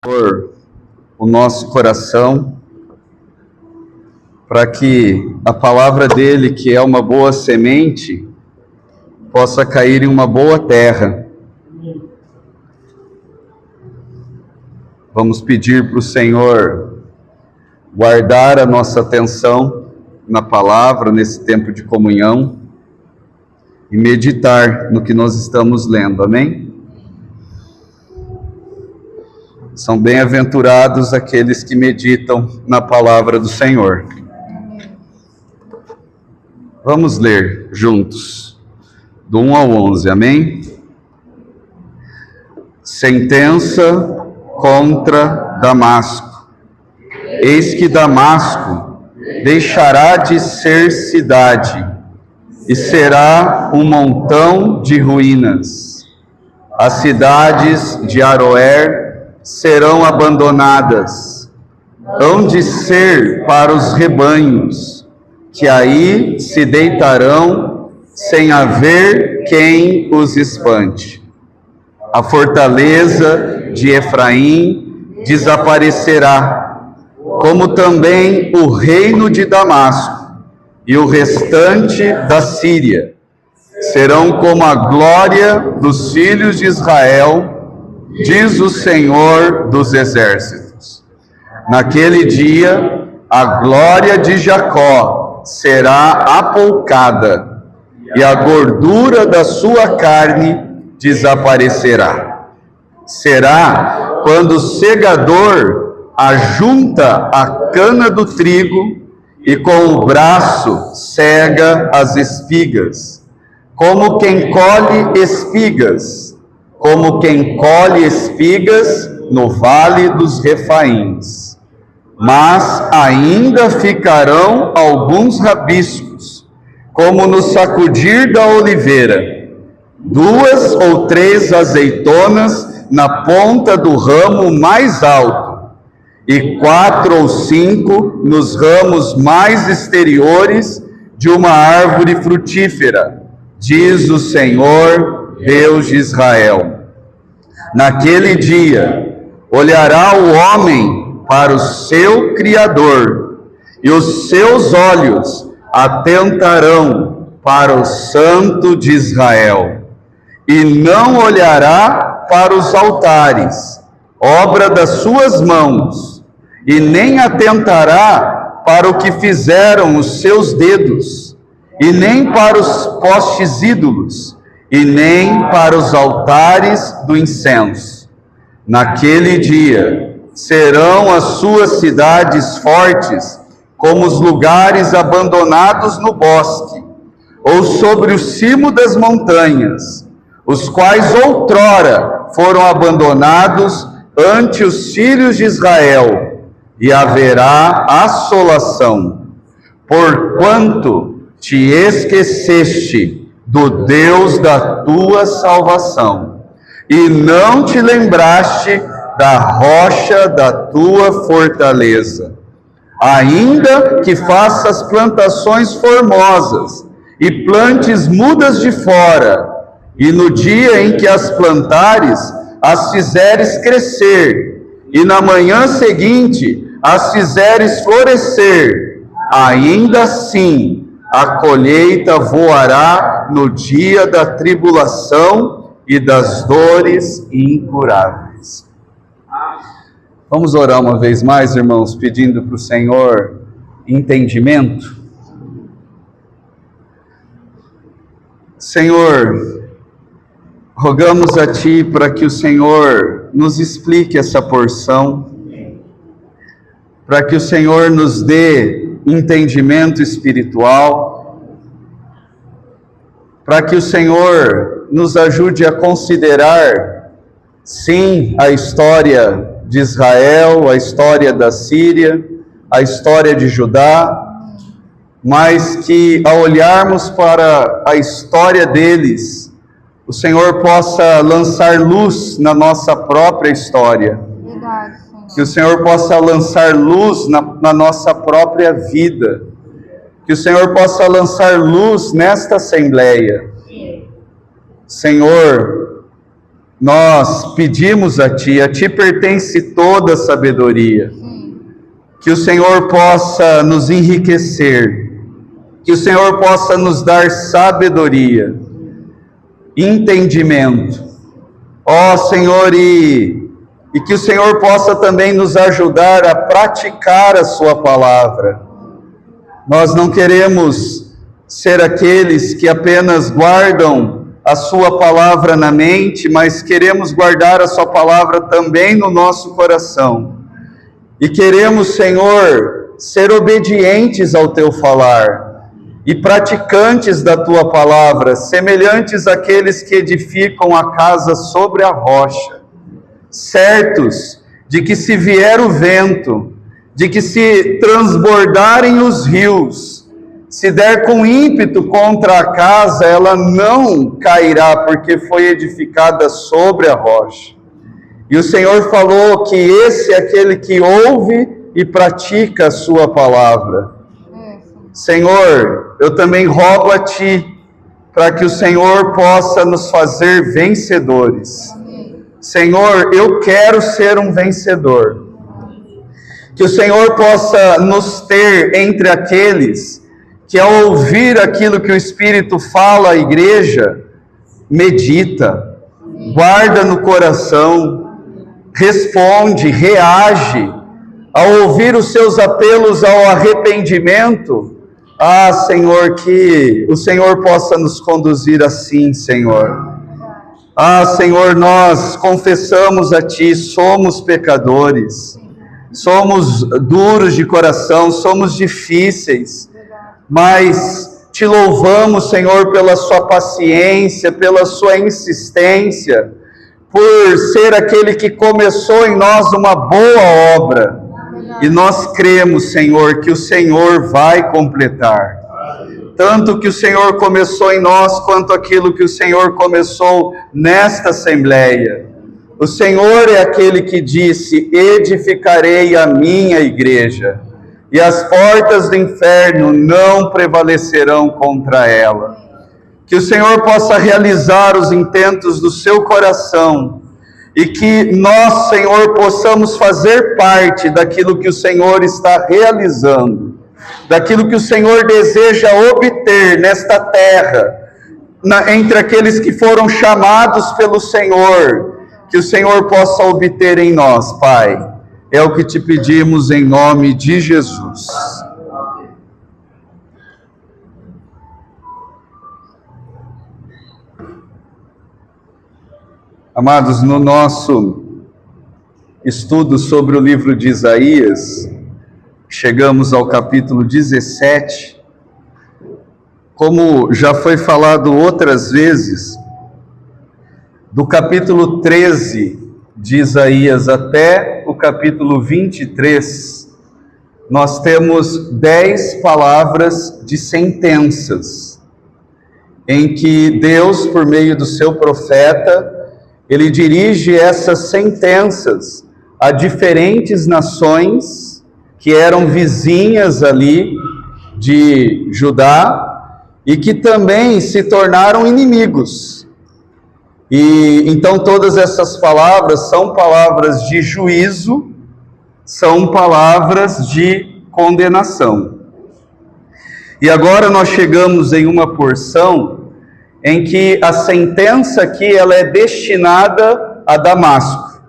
Por o nosso coração, para que a palavra dele, que é uma boa semente, possa cair em uma boa terra. Vamos pedir para o Senhor guardar a nossa atenção na palavra, nesse tempo de comunhão, e meditar no que nós estamos lendo, amém? São bem-aventurados aqueles que meditam na palavra do Senhor. Vamos ler juntos, do 1 ao 11, amém? Sentença contra Damasco. Eis que Damasco deixará de ser cidade e será um montão de ruínas. As cidades de Aroer serão abandonadas, hão de ser para os rebanhos, que aí se deitarão sem haver quem os espante. A fortaleza de Efraim desaparecerá, como também o reino de Damasco e o restante da Síria. Serão como a glória dos filhos de Israel, diz o Senhor dos Exércitos. Naquele dia, a glória de Jacó será apoucada, e a gordura da sua carne desaparecerá. Será quando o segador ajunta a cana do trigo e com o braço cega as espigas, como quem colhe espigas no vale dos Refaíns. Mas ainda ficarão alguns rabiscos, como no sacudir da oliveira, 2 ou 3 azeitonas na ponta do ramo mais alto, e 4 ou 5 nos ramos mais exteriores de uma árvore frutífera, diz o Senhor, Deus de Israel. Naquele dia, olhará o homem para o seu Criador, e os seus olhos atentarão para o Santo de Israel, e não olhará para os altares, obra das suas mãos, e nem atentará para o que fizeram os seus dedos, e nem para os postes ídolos, e nem para os altares do incenso. Naquele dia serão as suas cidades fortes como os lugares abandonados no bosque, ou sobre o cimo das montanhas, os quais outrora foram abandonados ante os filhos de Israel, e haverá assolação, porquanto te esqueceste do Deus da tua salvação, e não te lembraste da rocha da tua fortaleza. Ainda que faças plantações formosas, e plantes mudas de fora, e no dia em que as plantares, as fizeres crescer, e na manhã seguinte as fizeres florescer, ainda assim a colheita voará no dia da tribulação e das dores incuráveis. Vamos orar uma vez mais, irmãos, pedindo para o Senhor entendimento. Senhor, rogamos a Ti para que o Senhor nos explique essa porção, para que o Senhor nos dê entendimento espiritual, para que o Senhor nos ajude a considerar, sim, a história de Israel, a história da Síria, a história de Judá, mas que ao olharmos para a história deles, o Senhor possa lançar luz na nossa própria história. Verdade, Senhor. Que o Senhor possa lançar luz na nossa própria vida. Que o Senhor possa lançar luz nesta assembleia. Senhor, nós pedimos a Ti pertence toda a sabedoria. Que o Senhor possa nos enriquecer, que o Senhor possa nos dar sabedoria, entendimento. Ó Senhor, e que o Senhor possa também nos ajudar a praticar a Sua palavra. Nós não queremos ser aqueles que apenas guardam a Sua palavra na mente, mas queremos guardar a Sua palavra também no nosso coração. E queremos, Senhor, ser obedientes ao Teu falar e praticantes da Tua palavra, semelhantes àqueles que edificam a casa sobre a rocha, certos de que se vier o vento, de que se transbordarem os rios, se der com ímpeto contra a casa, ela não cairá, porque foi edificada sobre a rocha. E o Senhor falou que esse é aquele que ouve e pratica a Sua palavra. Senhor, eu também rogo a Ti, para que o Senhor possa nos fazer vencedores. Senhor, eu quero ser um vencedor. Que o Senhor possa nos ter entre aqueles que, ao ouvir aquilo que o Espírito fala à igreja, medita, guarda no coração, responde, reage, ao ouvir os seus apelos ao arrependimento. Ah, Senhor, que o Senhor possa nos conduzir assim, Senhor. Ah, Senhor, nós confessamos a Ti, somos pecadores, somos duros de coração, somos difíceis, mas Te louvamos, Senhor, pela Sua paciência, pela Sua insistência, por ser aquele que começou em nós uma boa obra, e nós cremos, Senhor, que o Senhor vai completar, tanto que o Senhor começou em nós, quanto aquilo que o Senhor começou nesta Assembleia. O Senhor é aquele que disse: edificarei a minha igreja, e as portas do inferno não prevalecerão contra ela. Que o Senhor possa realizar os intentos do seu coração e que nós, Senhor, possamos fazer parte daquilo que o Senhor está realizando, daquilo que o Senhor deseja obter nesta terra, entre aqueles que foram chamados pelo Senhor, que o Senhor possa obter em nós, Pai. É o que te pedimos em nome de Jesus. Amados, no nosso estudo sobre o livro de Isaías, chegamos ao capítulo 17. Como já foi falado outras vezes, do capítulo 13 de Isaías até o capítulo 23, nós temos 10 palavras de sentenças, em que Deus, por meio do seu profeta, Ele dirige essas sentenças a diferentes nações que eram vizinhas ali de Judá e que também se tornaram inimigos. E então todas essas palavras são palavras de juízo, são palavras de condenação. E agora nós chegamos em uma porção em que a sentença aqui ela é destinada a Damasco.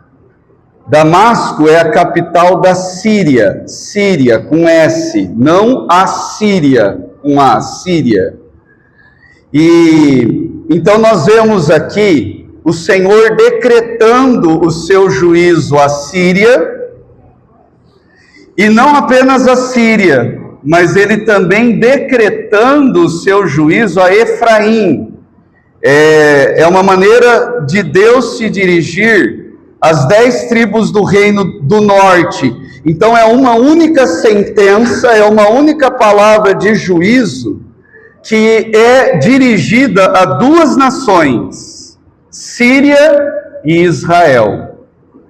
Damasco é a capital da Síria, Síria com S, não a Síria com A, Síria. E então nós vemos aqui o Senhor decretando o seu juízo à Síria, e não apenas à Síria, mas ele também decretando o seu juízo a Efraim. É uma maneira de Deus se dirigir às 10 tribos do reino do norte. Então é uma única sentença, é uma única palavra de juízo que é dirigida a duas nações, Síria e Israel.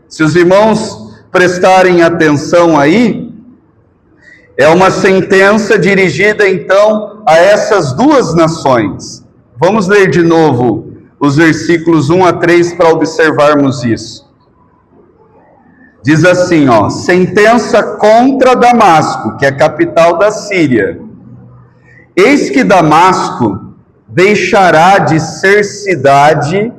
Se os irmãos prestarem atenção aí, é uma sentença dirigida então a essas duas nações. Vamos ler de novo os versículos 1 a 3 para observarmos isso. Diz assim, ó: sentença contra Damasco, que é a capital da Síria. Eis que Damasco deixará de ser cidade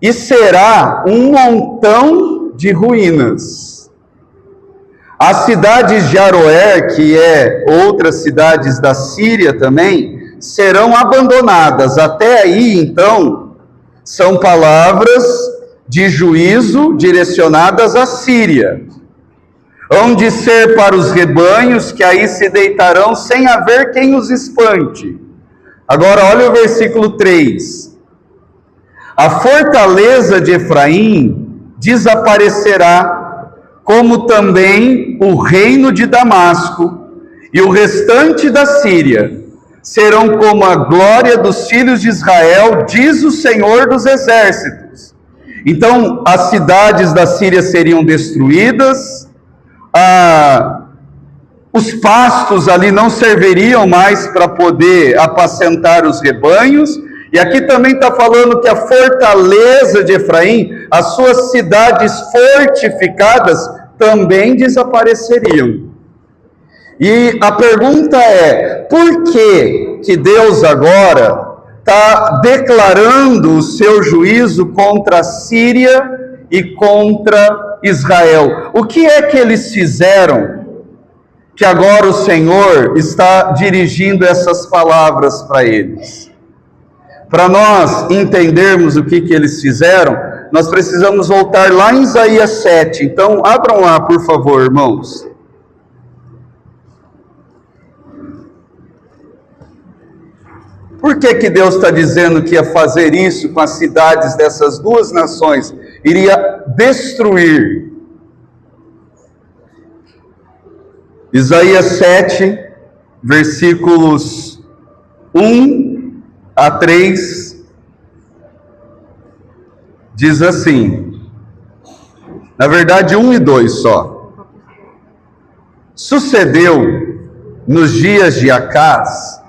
e será um montão de ruínas. As cidades de Aroer, que é outras cidades da Síria também, serão abandonadas. Até aí, então, são palavras de juízo direcionadas à Síria. Hão de ser para os rebanhos que aí se deitarão sem haver quem os espante. Agora olha o versículo 3. A fortaleza de Efraim desaparecerá, como também o reino de Damasco, e o restante da Síria serão como a glória dos filhos de Israel, diz o Senhor dos exércitos. Então, as cidades da Síria seriam destruídas, os pastos ali não serviriam mais para poder apacentar os rebanhos, e aqui também está falando que a fortaleza de Efraim, as suas cidades fortificadas, também desapareceriam. E a pergunta é, por que Deus agora está declarando o seu juízo contra a Síria e contra Israel? O que é que eles fizeram que agora o Senhor está dirigindo essas palavras para eles? Para nós entendermos o que eles fizeram, nós precisamos voltar lá em Isaías 7. Então, abram lá, por favor, irmãos. Por que Deus está dizendo que ia fazer isso com as cidades dessas duas nações? Iria destruir. Isaías 7, versículos 1 a 3, diz assim, na verdade 1 e 2 só. Sucedeu nos dias de Acaz,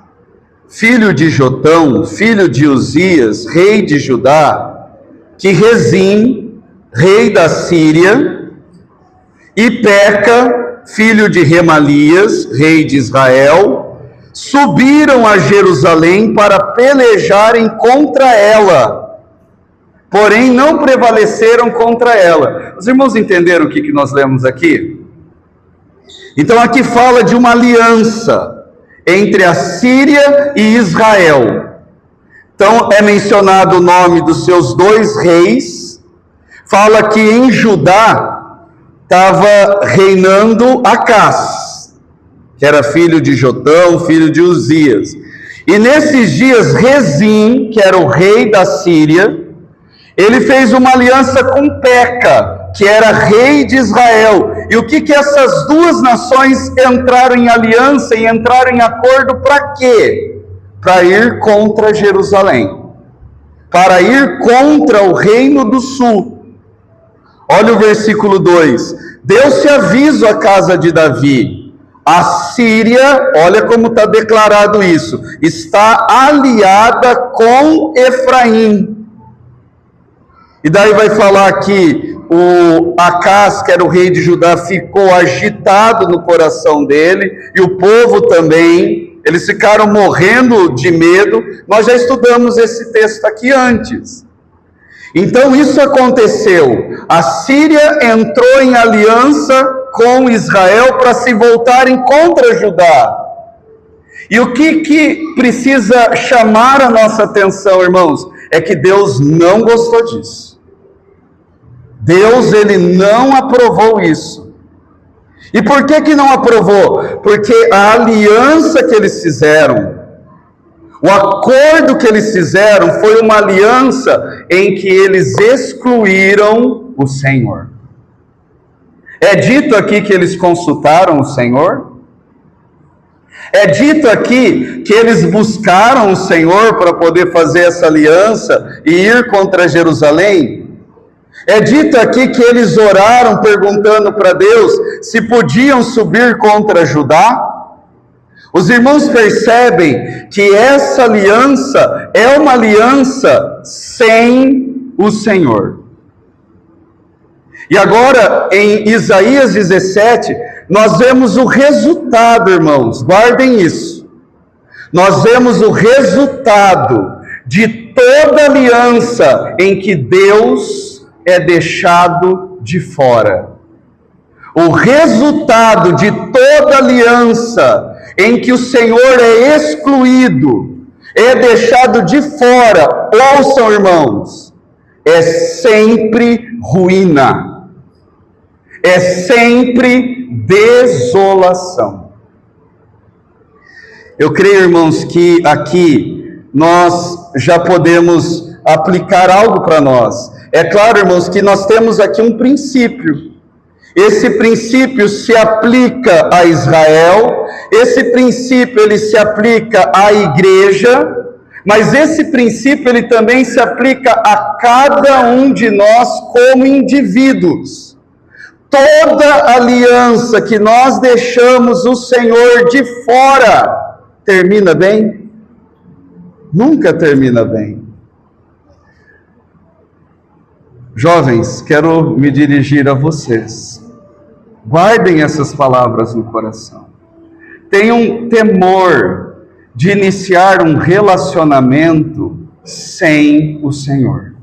filho de Jotão, filho de Uzias, rei de Judá, que Rezim, rei da Síria, e Peca, filho de Remalias, rei de Israel, subiram a Jerusalém para pelejarem contra ela, porém não prevaleceram contra ela. Os irmãos entenderam o que nós lemos aqui? Então aqui fala de uma aliança entre a Síria e Israel. Então é mencionado o nome dos seus dois reis. Fala que em Judá estava reinando Acaz, que era filho de Jotão, filho de Uzias. E nesses dias Rezim, que era o rei da Síria, ele fez uma aliança com Peca, que era rei de Israel. E o que essas duas nações entraram em aliança e entraram em acordo para quê? Para ir contra Jerusalém, para ir contra o reino do sul. Olha o versículo 2: deu-se aviso à casa de Davi, a Síria, olha como está declarado isso, está aliada com Efraim. E daí vai falar que o Acaz, que era o rei de Judá, ficou agitado no coração dele, e o povo também, eles ficaram morrendo de medo. Nós já estudamos esse texto aqui antes. Então isso aconteceu, a Síria entrou em aliança com Israel para se voltarem contra Judá. E o que precisa chamar a nossa atenção, irmãos, é que Deus não gostou disso. Deus, ele não aprovou isso. E por que não aprovou? Porque a aliança que eles fizeram, o acordo que eles fizeram, foi uma aliança em que eles excluíram o Senhor. É dito aqui que eles consultaram o Senhor? É dito aqui que eles buscaram o Senhor para poder fazer essa aliança e ir contra Jerusalém? É dito aqui que eles oraram perguntando para Deus se podiam subir contra Judá? Os irmãos percebem que essa aliança é uma aliança sem o Senhor. E agora, em Isaías 17, nós vemos o resultado, irmãos, guardem isso. Nós vemos o resultado de toda aliança em que Deus é deixado de fora. O resultado de toda aliança em que o Senhor é excluído, é deixado de fora, ouçam, irmãos, é sempre ruína, é sempre desolação. Eu creio, irmãos, que aqui nós já podemos aplicar algo para nós. É claro, irmãos, que nós temos aqui um princípio. Esse princípio se aplica a Israel, esse princípio ele se aplica à igreja, mas esse princípio ele também se aplica a cada um de nós como indivíduos. Toda aliança que nós deixamos o Senhor de fora, termina bem? Nunca termina bem. Jovens, quero me dirigir a vocês. Guardem essas palavras no coração. Tenham temor de iniciar um relacionamento sem o Senhor.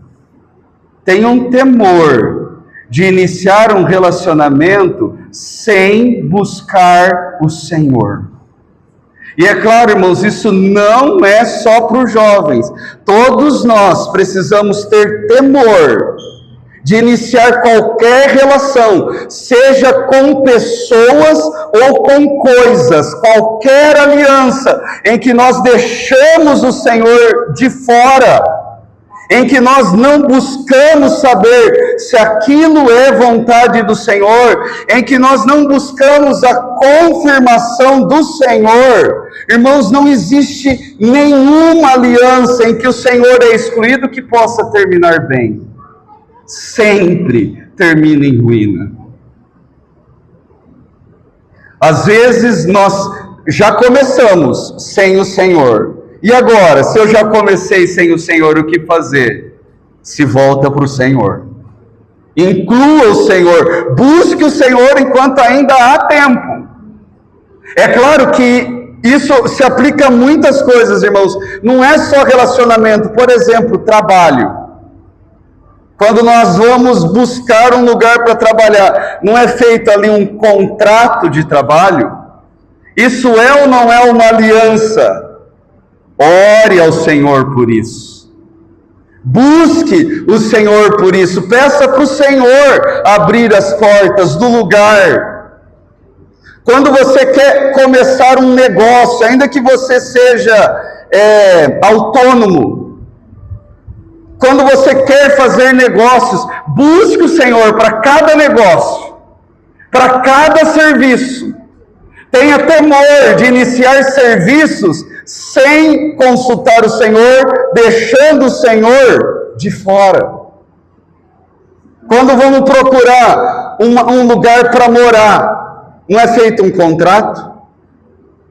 Tenham temor de iniciar um relacionamento sem buscar o Senhor. E é claro, irmãos, isso não é só para os jovens. Todos nós precisamos ter temor de iniciar qualquer relação, seja com pessoas ou com coisas, qualquer aliança em que nós deixamos o Senhor de fora, em que nós não buscamos saber se aquilo é vontade do Senhor, em que nós não buscamos a confirmação do Senhor. Irmãos, não existe nenhuma aliança em que o Senhor é excluído que possa terminar bem. Sempre termina em ruína. Às vezes nós já começamos sem o Senhor. E agora, se eu já comecei sem o Senhor, o que fazer? Se volta para o Senhor. Inclua o Senhor. Busque o Senhor enquanto ainda há tempo. É claro que isso se aplica a muitas coisas, irmãos. Não é só relacionamento. Por exemplo, trabalho. Quando nós vamos buscar um lugar para trabalhar, não é feito ali um contrato de trabalho? Isso é ou não é uma aliança? Ore ao Senhor por isso. Busque o Senhor por isso. Peça para o Senhor abrir as portas do lugar. Quando você quer começar um negócio, ainda que você seja autônomo, quando você quer fazer negócios, busque o Senhor para cada negócio, para cada serviço. Tenha temor de iniciar serviços sem consultar o Senhor, deixando o Senhor de fora. Quando vamos procurar um lugar para morar, não é feito um contrato?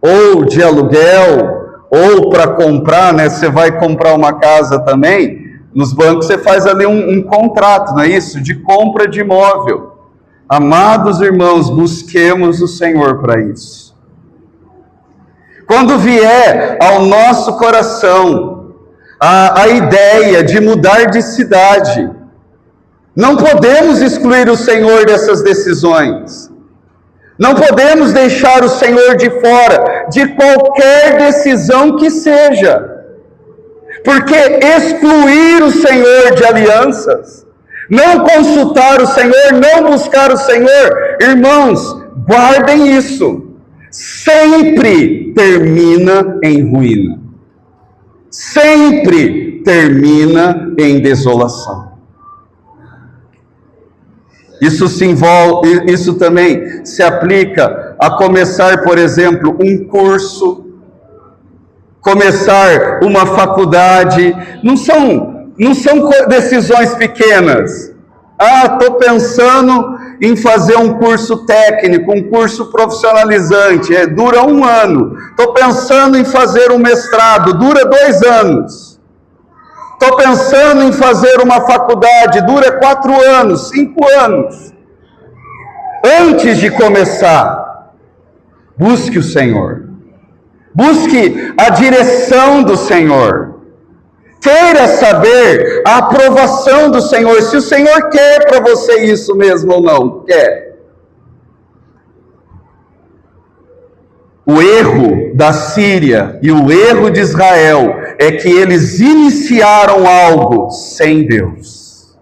Ou de aluguel, ou para comprar, né? Você vai comprar uma casa também. Nos bancos você faz ali um contrato, não é isso? De compra de imóvel. Amados irmãos, busquemos o Senhor para isso. Quando vier ao nosso coração a ideia de mudar de cidade, não podemos excluir o Senhor dessas decisões. Não podemos deixar o Senhor de fora de qualquer decisão que seja. Porque excluir o Senhor de alianças, não consultar o Senhor, não buscar o Senhor, irmãos, guardem isso, sempre termina em ruína, sempre termina em desolação. Isso também se aplica a começar, por exemplo, um curso, começar uma faculdade. Não são decisões pequenas. Estou pensando em fazer um curso técnico, um curso profissionalizante, dura 1 ano. Estou pensando em fazer um mestrado, dura 2 anos. Estou pensando em fazer uma faculdade, dura 4 anos, 5 anos. Antes de começar, busque o Senhor. Busque a direção do Senhor. Queira saber a aprovação do Senhor, se o Senhor quer para você isso mesmo ou não. Quer. O erro da Síria e o erro de Israel é que eles iniciaram algo sem Deus.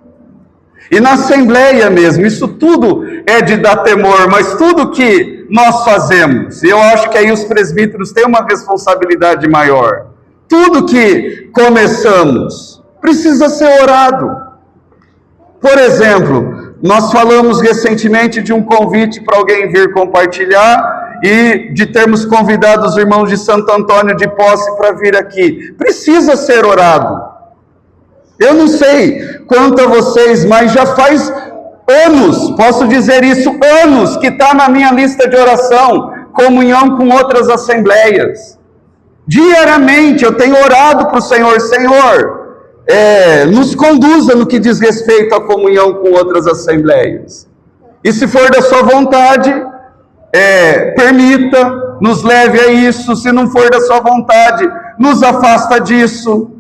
E na Assembleia mesmo, isso tudo é de dar temor, mas tudo que nós fazemos, eu acho que aí os presbíteros têm uma responsabilidade maior. Tudo que começamos precisa ser orado. Por exemplo, nós falamos recentemente de um convite para alguém vir compartilhar e de termos convidado os irmãos de Santo Antônio de Posse para vir aqui. Precisa ser orado. Eu não sei quanto a vocês, mas já faz anos, posso dizer isso, anos, que está na minha lista de oração, comunhão com outras assembleias. Diariamente eu tenho orado para o Senhor, Senhor, nos conduza no que diz respeito à comunhão com outras assembleias. E se for da sua vontade, permita, nos leve a isso. Se não for da sua vontade, nos afasta disso.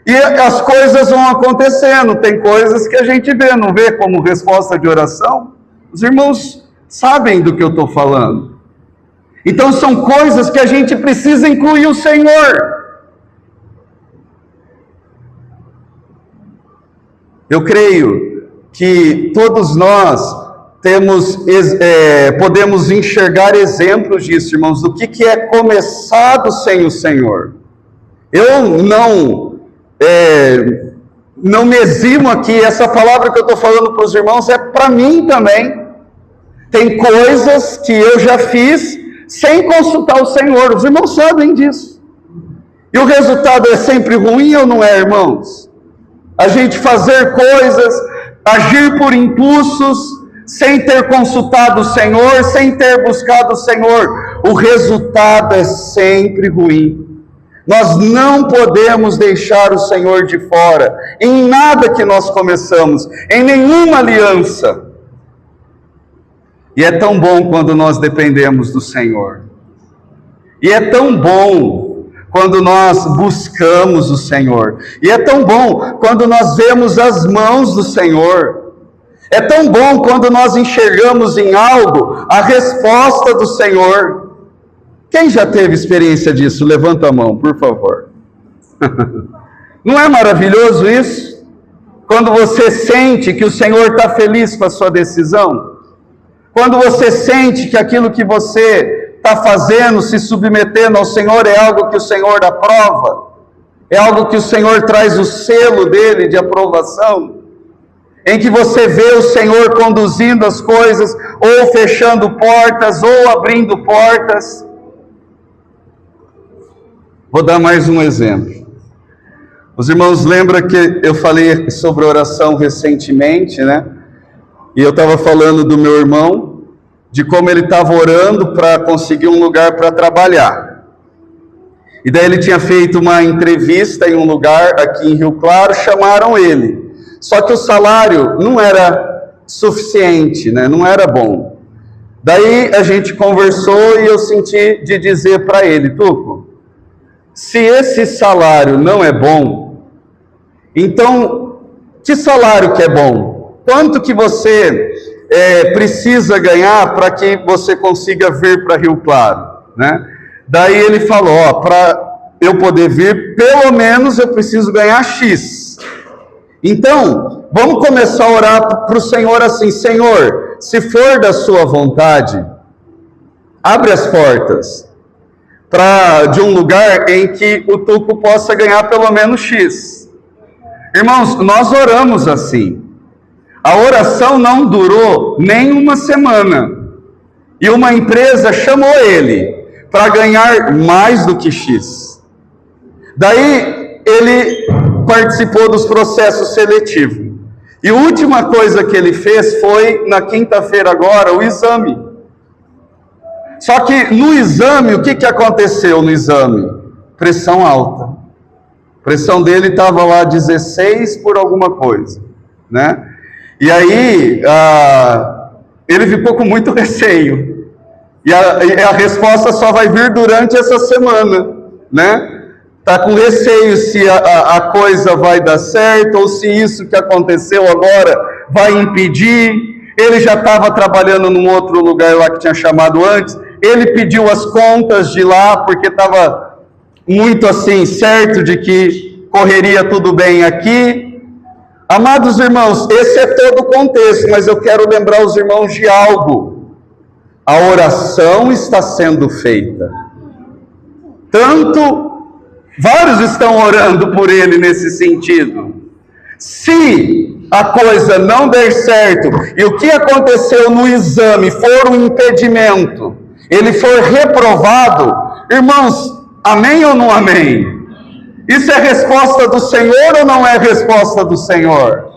E as coisas vão acontecendo. Tem coisas que a gente vê, não vê como resposta de oração? Os irmãos sabem do que eu estou falando. Então são coisas que a gente precisa incluir o Senhor. Eu creio que todos nós podemos enxergar exemplos disso, irmãos, do que é começado sem o Senhor. Eu não me eximo aqui, essa palavra que eu estou falando para os irmãos é para mim também. Tem coisas que eu já fiz sem consultar o Senhor, os irmãos sabem disso. E o resultado é sempre ruim ou não é, irmãos? A gente fazer coisas, agir por impulsos, sem ter consultado o Senhor, sem ter buscado o Senhor, o resultado é sempre ruim. Nós não podemos deixar o Senhor de fora, em nada que nós começamos, em nenhuma aliança. E é tão bom quando nós dependemos do Senhor. E é tão bom quando nós buscamos o Senhor. E é tão bom quando nós vemos as mãos do Senhor. É tão bom quando nós enxergamos em algo a resposta do Senhor. Quem já teve experiência disso? Levanta a mão, por favor. Não é maravilhoso isso? Quando você sente que o Senhor está feliz com a sua decisão? Quando você sente que aquilo que você está fazendo, se submetendo ao Senhor, é algo que o Senhor aprova, é algo que o Senhor traz o selo dele de aprovação, em que você vê o Senhor conduzindo as coisas, ou fechando portas, ou abrindo portas. Vou dar mais um exemplo. Os irmãos lembram que eu falei sobre oração recentemente, né? E eu estava falando do meu irmão, de como ele estava orando para conseguir um lugar para trabalhar. E daí ele tinha feito uma entrevista em um lugar aqui em Rio Claro, chamaram ele. Só que o salário não era suficiente, né? Não era bom. Daí a gente conversou e eu senti de dizer para ele, Tuco, se esse salário não é bom, então que salário que é bom? Quanto que você precisa ganhar para que você consiga vir para Rio Claro, né? Daí ele falou, para eu poder vir, pelo menos eu preciso ganhar X. Então, vamos começar a orar para o Senhor assim, Senhor, se for da sua vontade, abre as portas de um lugar em que o Tuco possa ganhar pelo menos X. Irmãos, nós oramos assim. A oração não durou nem uma semana. E uma empresa chamou ele para ganhar mais do que X. Daí ele participou dos processos seletivos. E a última coisa que ele fez foi, na quinta-feira agora, o exame. Só que no exame, o que aconteceu no exame? Pressão alta. A pressão dele estava lá 16 por alguma coisa, né? E aí, ele ficou com muito receio. E a resposta só vai vir durante essa semana, né? Está com receio se a coisa vai dar certo, ou se isso que aconteceu agora vai impedir. Ele já estava trabalhando num outro lugar lá que tinha chamado antes. Ele pediu as contas de lá, porque estava muito assim, certo de que correria tudo bem aqui. Amados irmãos, esse é todo o contexto, mas eu quero lembrar os irmãos de algo. A oração está sendo feita. Vários estão orando por ele nesse sentido. Se a coisa não der certo, e o que aconteceu no exame for um impedimento, ele for reprovado, irmãos, amém ou não amém? Isso é resposta do Senhor ou não é resposta do Senhor?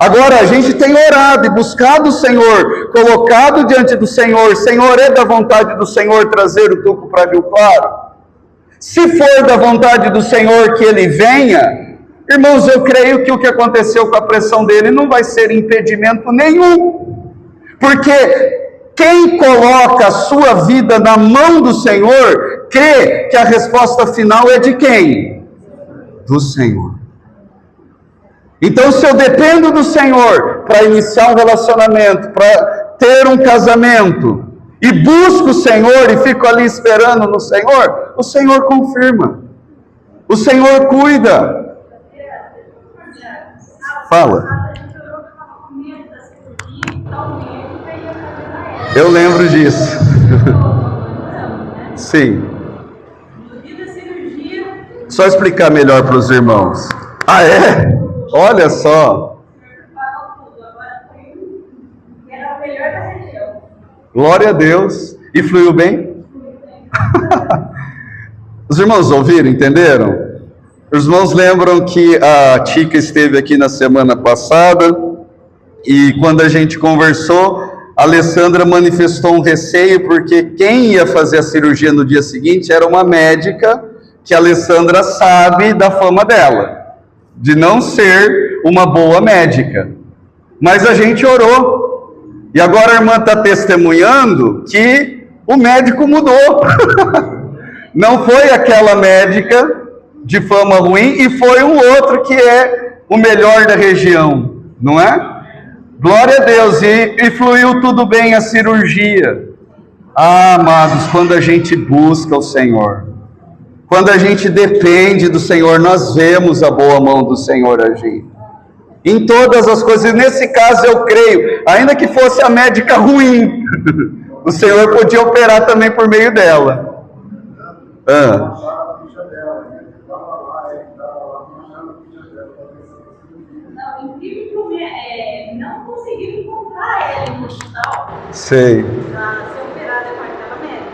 Agora, a gente tem orado e buscado o Senhor, colocado diante do Senhor. Senhor, é da vontade do Senhor trazer o Tuco para Rio Claro? Se for da vontade do Senhor que ele venha, irmãos, eu creio que o que aconteceu com a pressão dele não vai ser impedimento nenhum, porque quem coloca a sua vida na mão do Senhor, crê que a resposta final é de quem? Do Senhor. Então, se eu dependo do Senhor para iniciar um relacionamento, para ter um casamento, e busco o Senhor e fico ali esperando no Senhor, o Senhor confirma, o Senhor cuida. Fala. Eu lembro disso. Sim. Só explicar melhor para os irmãos. Ah, é? Olha só. Glória a Deus. E fluiu bem? Os irmãos ouviram, entenderam? Os irmãos lembram que a Tica esteve aqui na semana passada e quando a gente conversou, a Alessandra manifestou um receio porque quem ia fazer a cirurgia no dia seguinte era uma médica que a Alessandra sabe da fama dela, de não ser uma boa médica. Mas a gente orou. E agora a irmã está testemunhando que o médico mudou. Não foi aquela médica de fama ruim e foi um outro que é o melhor da região, não é? Glória a Deus, e fluiu tudo bem a cirurgia. Ah, amados, quando a gente busca o Senhor, quando a gente depende do Senhor, nós vemos a boa mão do Senhor agir. Em todas as coisas, e nesse caso eu creio, ainda que fosse a médica ruim, o Senhor podia operar também por meio dela. Não conseguiram encontrar ela no hospital. Sei. Para ser operada com aquela médica.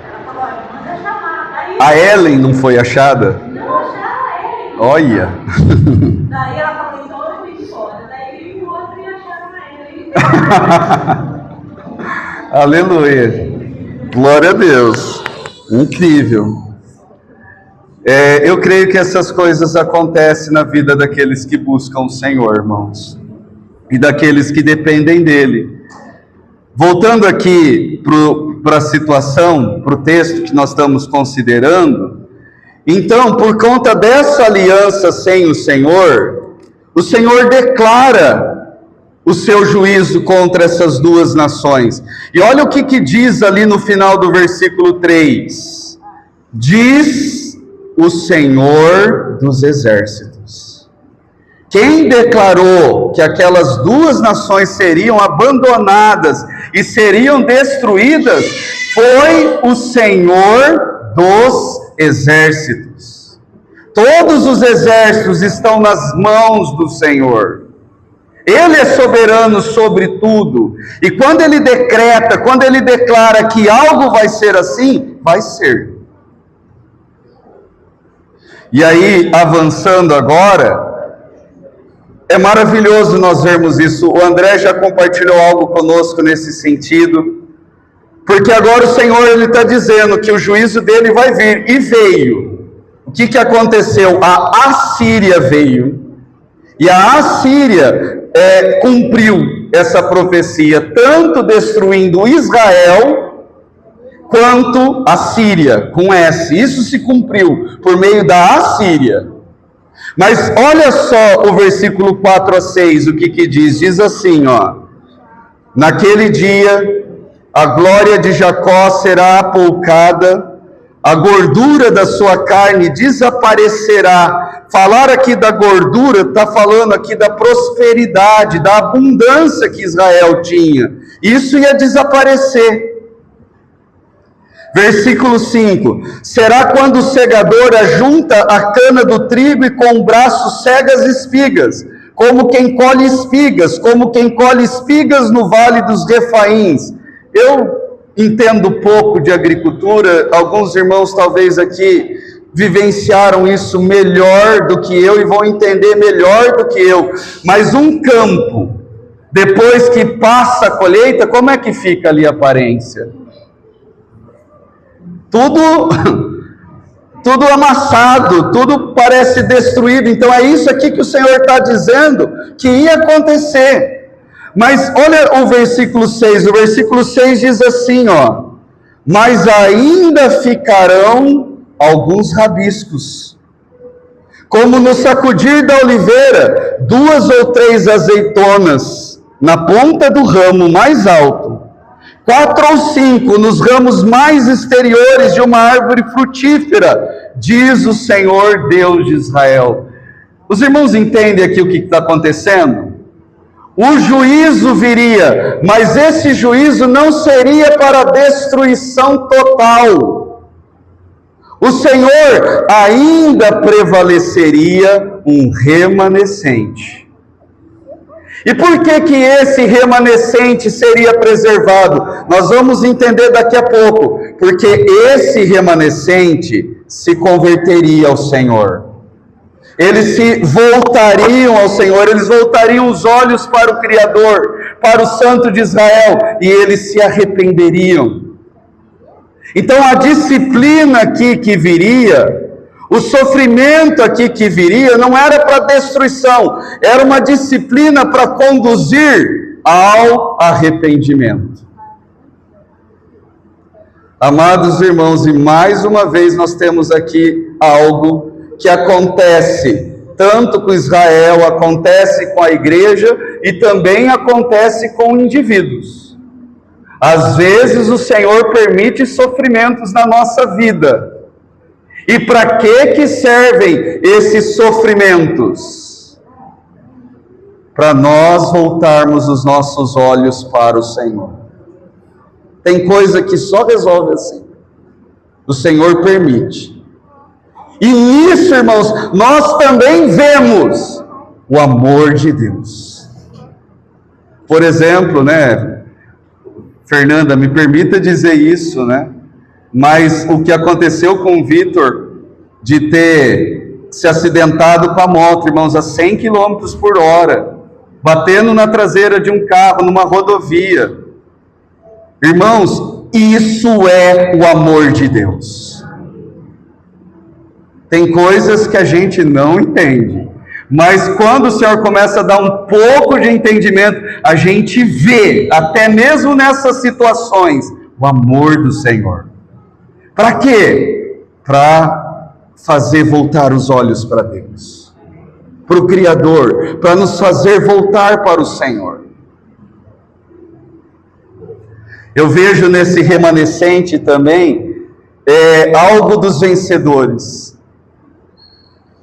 Ela falou, olha, manda chamar. Daí, a Ellen não foi achada? Não acharam a Ellen. Olha. Daí ela falou, então eu fui de fora. Daí o outro e acharam a Ellen. Aleluia. Glória a Deus. Incrível. Eu creio que essas coisas acontecem na vida daqueles que buscam o Senhor, irmãos, e daqueles que dependem dEle. Voltando aqui para a situação, para o texto que nós estamos considerando, então, por conta dessa aliança sem o Senhor declara o seu juízo contra essas duas nações. E olha o que diz ali no final do versículo 3. Diz o Senhor dos exércitos. Quem declarou que aquelas duas nações seriam abandonadas e seriam destruídas foi o Senhor dos exércitos. Todos os exércitos estão nas mãos do Senhor. Ele é soberano sobre tudo. E quando ele decreta, quando ele declara que algo vai ser assim, vai ser. E aí, avançando agora, É maravilhoso nós vermos isso. O André já compartilhou algo conosco nesse sentido, porque agora o Senhor ele está dizendo que o juízo dele vai vir, e veio. O que aconteceu? A Assíria veio, e a Assíria cumpriu essa profecia, tanto destruindo Israel, quanto a Síria, com S. Isso se cumpriu por meio da Assíria. Mas olha só o versículo 4 a 6, o que diz? Diz assim, ó: naquele dia, a glória de Jacó será apoucada, a gordura da sua carne desaparecerá. Falar aqui da gordura, está falando aqui da prosperidade, da abundância que Israel tinha. Isso ia desaparecer. Versículo 5: será quando o segador ajunta a cana do trigo e com o braço cega as espigas, como quem colhe espigas no vale dos Refaíns. Eu entendo pouco de agricultura, alguns irmãos talvez aqui vivenciaram isso melhor do que eu e vão entender melhor do que eu, mas um campo, depois que passa a colheita, como é que fica ali a aparência? Tudo amassado, tudo parece destruído. Então é isso aqui que o Senhor está dizendo que ia acontecer. Mas olha o versículo 6, o versículo 6 diz assim, ó: mas ainda ficarão alguns rabiscos, como no sacudir da oliveira, 2 ou 3 azeitonas na ponta do ramo mais alto, 4 ou 5 nos ramos mais exteriores de uma árvore frutífera, diz o Senhor Deus de Israel. Os irmãos entendem aqui o que está acontecendo? O juízo viria, mas esse juízo não seria para destruição total. O Senhor ainda prevaleceria um remanescente. E por que esse remanescente seria preservado? Nós vamos entender daqui a pouco. Porque esse remanescente se converteria ao Senhor. Eles se voltariam ao Senhor, eles voltariam os olhos para o Criador, para o Santo de Israel, e eles se arrependeriam. Então a disciplina aqui que viria, o sofrimento aqui que viria, não era para destruição, era uma disciplina para conduzir ao arrependimento. Amados irmãos, e mais uma vez nós temos aqui algo que acontece tanto com Israel, acontece com a igreja e também acontece com indivíduos. Às vezes o Senhor permite sofrimentos na nossa vida. E para que servem esses sofrimentos? Para nós voltarmos os nossos olhos para o Senhor. Tem coisa que só resolve assim. O Senhor permite. E nisso, irmãos, nós também vemos o amor de Deus. Por exemplo, né, Fernanda, me permita dizer isso, né? Mas o que aconteceu com o Vitor, de ter se acidentado com a moto, irmãos, a 100 km por hora, batendo na traseira de um carro, numa rodovia. Irmãos, isso é o amor de Deus. Tem coisas que a gente não entende, mas quando o Senhor começa a dar um pouco de entendimento, a gente vê, até mesmo nessas situações, o amor do Senhor. Para quê? Para fazer voltar os olhos para Deus, para o Criador, para nos fazer voltar para o Senhor. Eu vejo nesse remanescente também algo dos vencedores.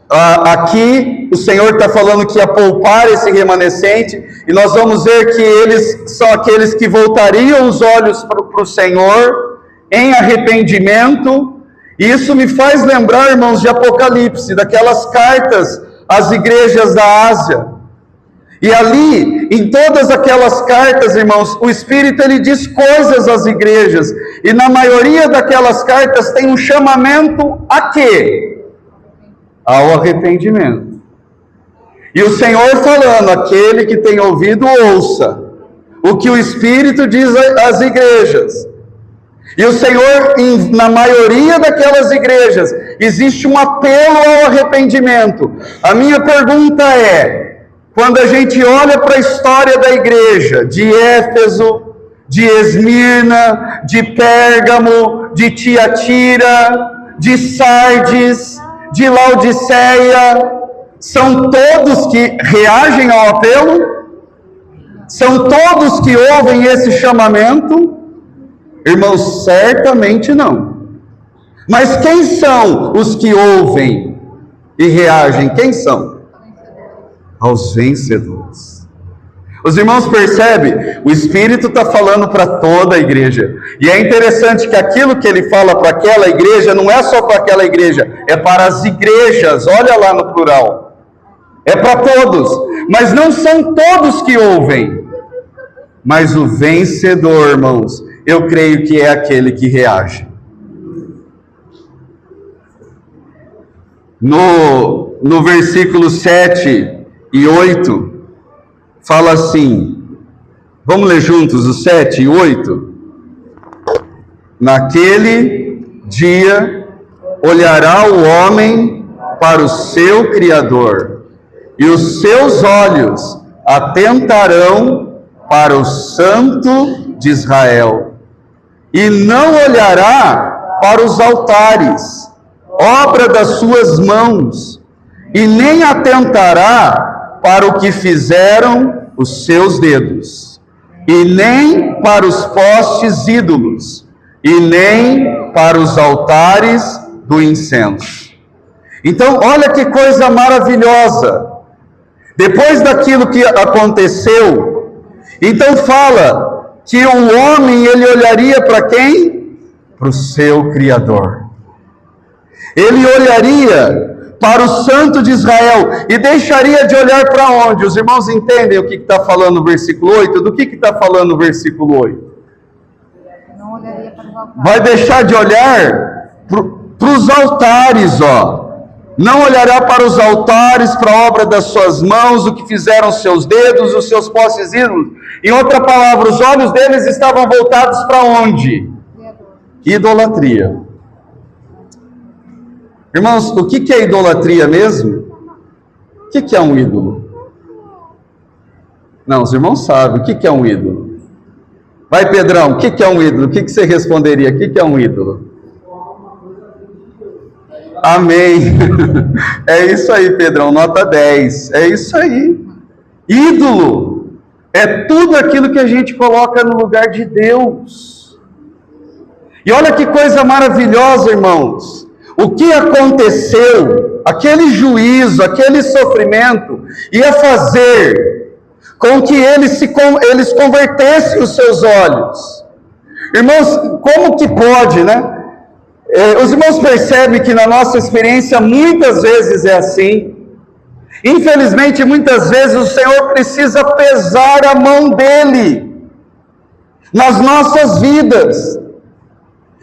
Aqui o Senhor está falando que ia poupar esse remanescente, e nós vamos ver que eles são aqueles que voltariam os olhos para o Senhor em arrependimento. E isso me faz lembrar, irmãos, de Apocalipse, daquelas cartas às igrejas da Ásia. E ali, em todas aquelas cartas, irmãos, o Espírito ele diz coisas às igrejas, e na maioria daquelas cartas tem um chamamento a quê? Ao arrependimento. E o Senhor falando, aquele que tem ouvido, ouça o que o Espírito diz às igrejas. E o Senhor, na maioria daquelas igrejas, existe um apelo ao arrependimento. A minha pergunta é, quando a gente olha para a história da igreja, de Éfeso, de Esmirna, de Pérgamo, de Tiatira, de Sardes, de Laodiceia, são todos que reagem ao apelo? São todos que ouvem esse chamamento? Irmãos, certamente não. Mas quem são os que ouvem e reagem? Quem são? Aos vencedores. Os irmãos percebem? O Espírito está falando para toda a igreja. E é interessante que aquilo que ele fala para aquela igreja, não é só para aquela igreja, é para as igrejas, olha lá no plural. É para todos. Mas não são todos que ouvem. Mas o vencedor, irmãos, eu creio que é aquele que reage. No versículo 7 e 8, fala assim, vamos ler juntos o 7 e 8? Naquele dia olhará o homem para o seu Criador, e os seus olhos atentarão para o Santo de Israel, e não olhará para os altares, obra das suas mãos, e nem atentará para o que fizeram os seus dedos, e nem para os postes ídolos, e nem para os altares do incenso. Então, olha que coisa maravilhosa. Depois daquilo que aconteceu, então fala que o homem, ele olharia para quem? Para o seu Criador. Ele olharia para o Santo de Israel e deixaria de olhar para onde? Os irmãos entendem o que está falando no versículo 8? Do que está falando no versículo 8? Não olharia para os altares. Vai deixar de olhar para os altares, ó. Não olhará para os altares, para a obra das suas mãos, o que fizeram os seus dedos, os seus postes ídolos. Em outra palavra, os olhos deles estavam voltados para onde? Idolatria. Irmãos, o que é idolatria mesmo? O que é um ídolo? Não, os irmãos sabem. O que é um ídolo? Vai, Pedrão, o que é um ídolo? O que você responderia? O que é um ídolo? Amém. É isso aí, Pedrão, nota 10. É isso aí. Ídolo é tudo aquilo que a gente coloca no lugar de Deus. E olha que coisa maravilhosa, irmãos. O que aconteceu, aquele juízo, aquele sofrimento, ia fazer com que eles convertessem os seus olhos. Irmãos, como que pode, né? Os irmãos percebem que na nossa experiência muitas vezes é assim. Infelizmente, muitas vezes o Senhor precisa pesar a mão dele nas nossas vidas,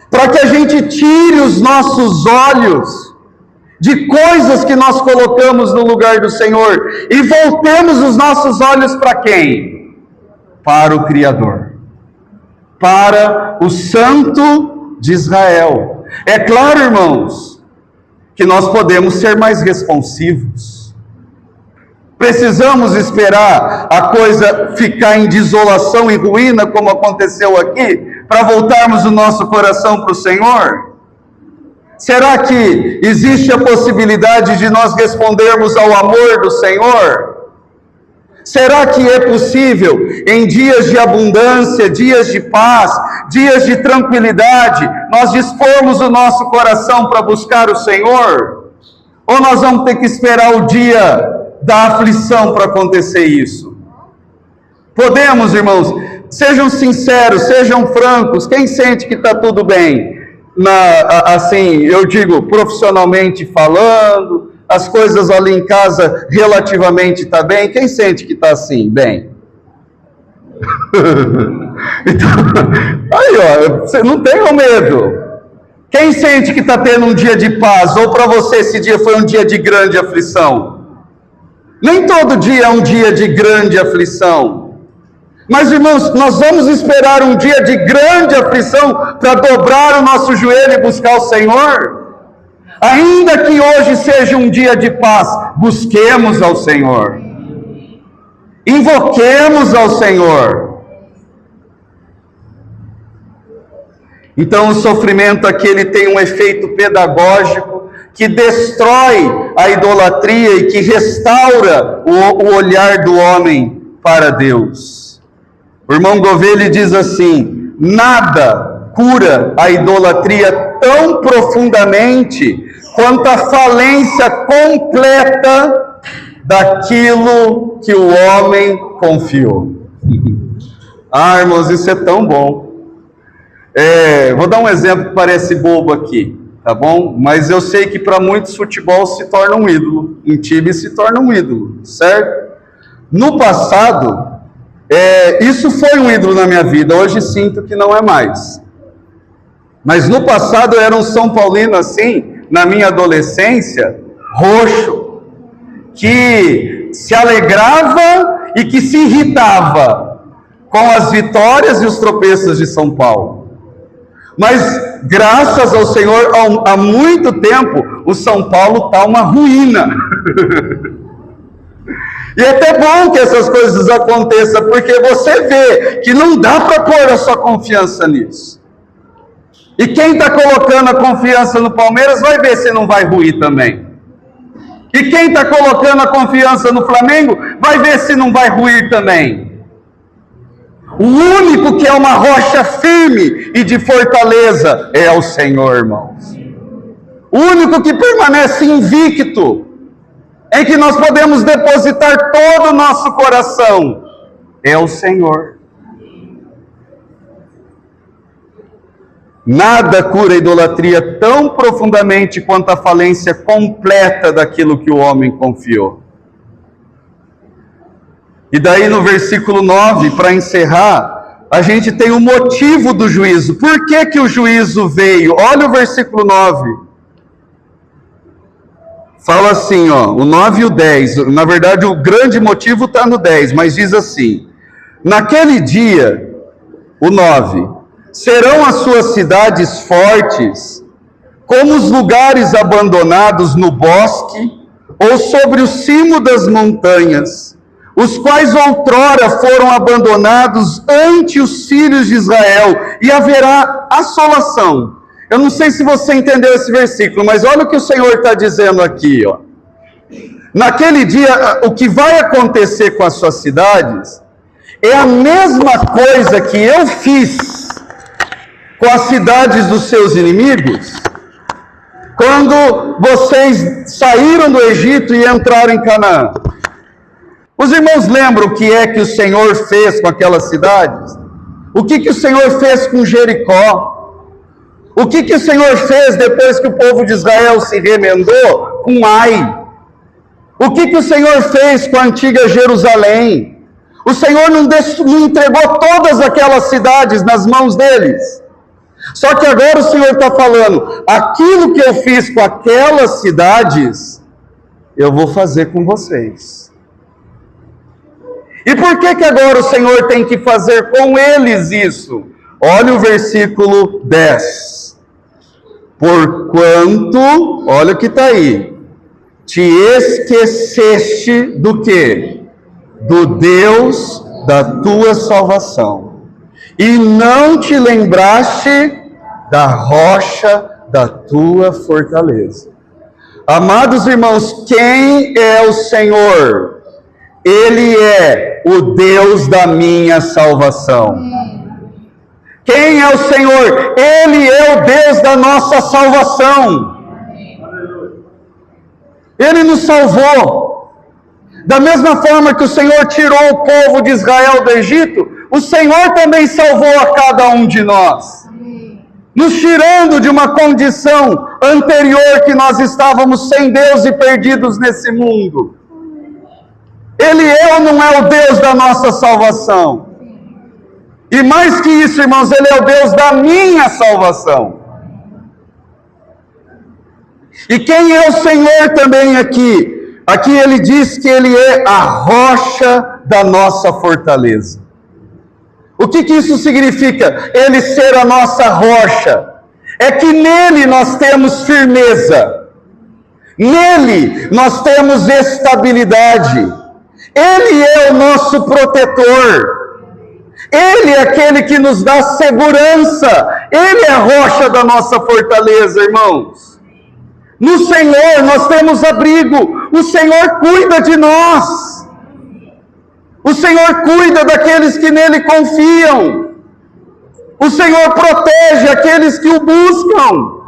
para que a gente tire os nossos olhos de coisas que nós colocamos no lugar do Senhor e voltemos os nossos olhos para quem? Para o Criador, para o Santo de Israel. É claro, irmãos, que nós podemos ser mais responsivos. Precisamos esperar a coisa ficar em desolação e ruína, como aconteceu aqui, para voltarmos o nosso coração para o Senhor? Será que existe a possibilidade de nós respondermos ao amor do Senhor? Será que é possível, em dias de abundância, dias de paz, dias de tranquilidade, nós dispormos o nosso coração para buscar o Senhor? Ou nós vamos ter que esperar o dia da aflição para acontecer isso? Podemos, irmãos, sejam sinceros, sejam francos. Quem sente que está tudo bem? Assim, eu digo, profissionalmente falando, as coisas ali em casa relativamente está bem. Quem sente que está assim, bem? Então, aí, ó, você não tenha medo. Quem sente que está tendo um dia de paz, ou para você esse dia foi um dia de grande aflição? Nem todo dia é um dia de grande aflição. Mas, irmãos, nós vamos esperar um dia de grande aflição para dobrar o nosso joelho e buscar o Senhor? Ainda que hoje seja um dia de paz, busquemos ao Senhor. Invoquemos ao Senhor. Então, o sofrimento aqui ele tem um efeito pedagógico que destrói a idolatria e que restaura o olhar do homem para Deus. O irmão Gouveia diz assim: nada cura a idolatria tão profundamente quanto a falência completa daquilo que o homem confiou. Ah, irmãos, isso é tão bom. Vou dar um exemplo que parece bobo aqui, tá bom? Mas eu sei que para muitos futebol se torna um ídolo, um time se torna um ídolo, certo? No passado, isso foi um ídolo na minha vida, hoje sinto que não é mais. Mas no passado eu era um São Paulino assim, na minha adolescência, roxo, que se alegrava e que se irritava com as vitórias e os tropeços de São Paulo. Mas, graças ao Senhor, há muito tempo, o São Paulo está uma ruína. E é até bom que essas coisas aconteçam, porque você vê que não dá para pôr a sua confiança nisso. E quem está colocando a confiança no Palmeiras vai ver se não vai ruir também. E quem está colocando a confiança no Flamengo vai ver se não vai ruir também. O único que é uma rocha firme e de fortaleza é o Senhor, irmãos. O único que permanece invicto, em que nós podemos depositar todo o nosso coração, é o Senhor. Nada cura a idolatria tão profundamente quanto a falência completa daquilo que o homem confiou. E daí no versículo 9, para encerrar, a gente tem o motivo do juízo. Por que que o juízo veio? Olha o versículo 9. Fala assim, o 9 e o 10. Na verdade, o grande motivo está no 10, mas diz assim: naquele dia, o 9, serão as suas cidades fortes, como os lugares abandonados no bosque, ou sobre o cimo das montanhas, os quais outrora foram abandonados ante os filhos de Israel, e haverá assolação. Eu não sei se você entendeu esse versículo, mas olha o que o Senhor está dizendo aqui, Naquele dia, o que vai acontecer com as suas cidades é a mesma coisa que eu fiz com as cidades dos seus inimigos, quando vocês saíram do Egito e entraram em Canaã. Os irmãos lembram o que é que o Senhor fez com aquelas cidades? O que o Senhor fez com Jericó? O que o Senhor fez depois que o povo de Israel se remendou com Ai? O que o Senhor fez com a antiga Jerusalém? O Senhor não entregou todas aquelas cidades nas mãos deles. Só que agora o Senhor está falando: aquilo que eu fiz com aquelas cidades, eu vou fazer com vocês. E por que agora o Senhor tem que fazer com eles isso? Olha o versículo 10. Porquanto, olha o que está aí, te esqueceste do quê? Do Deus da tua salvação, e não te lembraste da rocha da tua fortaleza. Amados irmãos, quem é o Senhor? Ele é o Deus da minha salvação. Quem é o Senhor? Ele é o Deus da nossa salvação. Ele nos salvou. Da mesma forma que o Senhor tirou o povo de Israel do Egito, o Senhor também salvou a cada um de nós, nos tirando de uma condição anterior que nós estávamos sem Deus e perdidos nesse mundo. Ele é ou não é o Deus da nossa salvação? E mais que isso, irmãos, Ele é o Deus da minha salvação. E quem é o Senhor também aqui? Aqui ele diz que ele é a rocha da nossa fortaleza. O que isso significa? Ele ser a nossa rocha. É que nele nós temos firmeza. Nele nós temos estabilidade. Ele é o nosso protetor. Ele é aquele que nos dá segurança. Ele é a rocha da nossa fortaleza, irmãos. No Senhor nós temos abrigo. O Senhor cuida de nós. O Senhor cuida daqueles que nele confiam. O Senhor protege aqueles que o buscam.